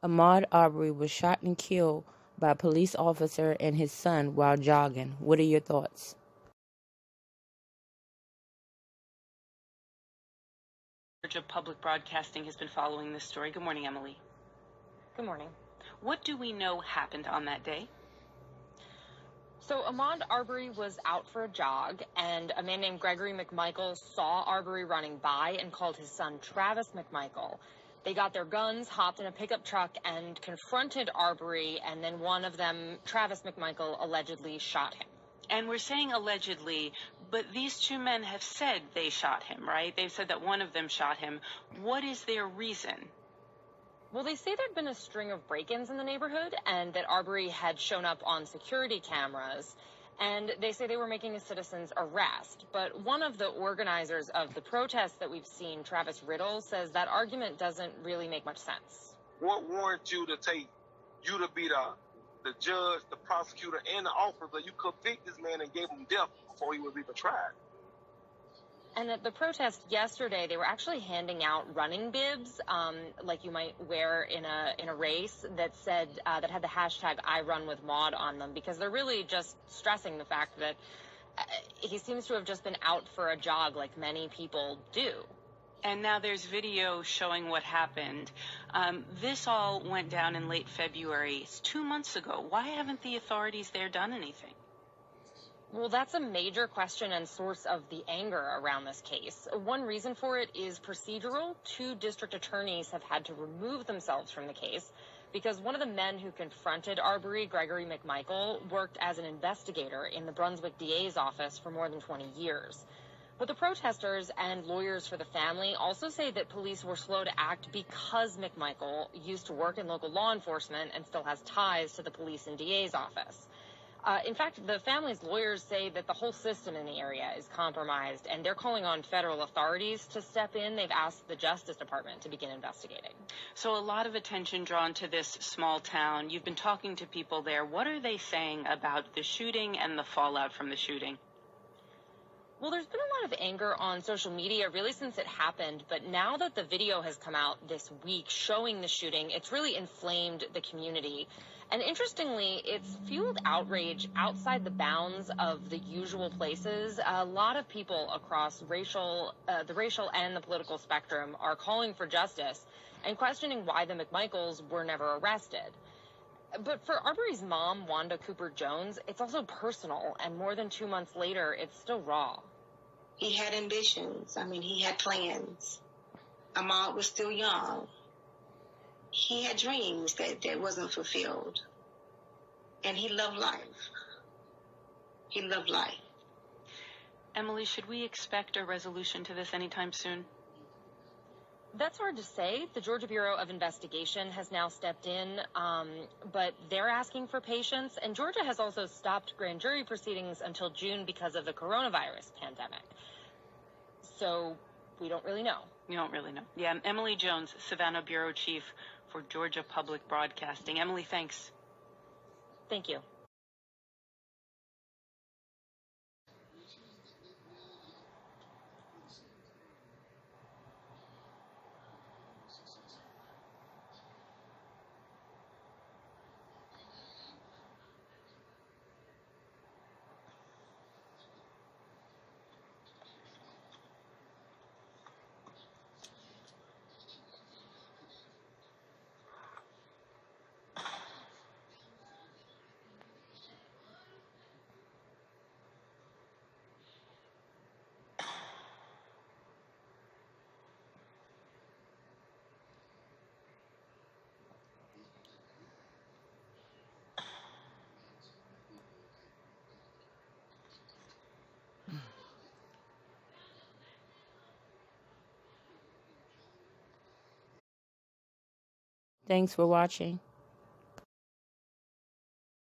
Ahmad Aubrey was shot and killed by a police officer and his son while jogging. What are your thoughts? Georgia Public Broadcasting has been following this story. Good morning, Emily. Good morning. What do we know happened on that day? So Ahmad Aubrey was out for a jog, and a man named Gregory McMichael saw Aubrey running by and called his son Travis McMichael. They got their guns, hopped in a pickup truck, and confronted Aubrey, and then one of them, Travis McMichael, allegedly shot him. And we're saying allegedly, but these two men have said they shot him, right? They've said that one of them shot him. What is their reason? Well, they say there'd been a string of break-ins in the neighborhood and that Aubrey had shown up on security cameras. And they say they were making a citizen's arrest. But one of the organizers of the protests that we've seen, Travis Riddle, says that argument doesn't really make much sense. What warrants you to be the judge, the prosecutor, and the officer? You convict this man and gave him death before he was even tried. And at the protest yesterday, they were actually handing out running bibs, like you might wear in a race, that said that had the hashtag #IRunWithMaude on them, because they're really just stressing the fact that he seems to have just been out for a jog, like many people do. And now there's video showing what happened. This all went down in late February. It's 2 months ago. Why haven't the authorities there done anything? Well, that's a major question and source of the anger around this case. One reason for it is procedural. 2 district attorneys have had to remove themselves from the case because one of the men who confronted Aubrey, Gregory McMichael, worked as an investigator in the Brunswick DA's office for more than 20 years. But the protesters and lawyers for the family also say that police were slow to act because McMichael used to work in local law enforcement and still has ties to the police and DA's office. In fact, the family's lawyers say that the whole system in the area is compromised, and they're calling on federal authorities to step in. They've asked the Justice Department to begin investigating. So a lot of attention drawn to this small town. You've been talking to people there. What are they saying about the shooting and the fallout from the shooting? Well, there's been a lot of anger on social media really since it happened, but now that the video has come out this week showing the shooting, it's really inflamed the community. And interestingly, it's fueled outrage outside the bounds of the usual places. A lot of people across the racial and the political spectrum are calling for justice and questioning why the McMichaels were never arrested. But for Aubrey's mom, Wanda Cooper Jones, it's also personal, and more than 2 months later, it's still raw. He had ambitions. He had plans. Ahmad was still young. He had dreams that wasn't fulfilled. And he loved life. He loved life. Emily, should we expect a resolution to this anytime soon? That's hard to say. The Georgia Bureau of Investigation has now stepped in, but they're asking for patience. And Georgia has also stopped grand jury proceedings until June because of the coronavirus pandemic. So we don't really know. We don't really know. Yeah, Emily Jones, Savannah Bureau Chief for Georgia Public Broadcasting. Emily, thanks. Thank you. Thanks for watching.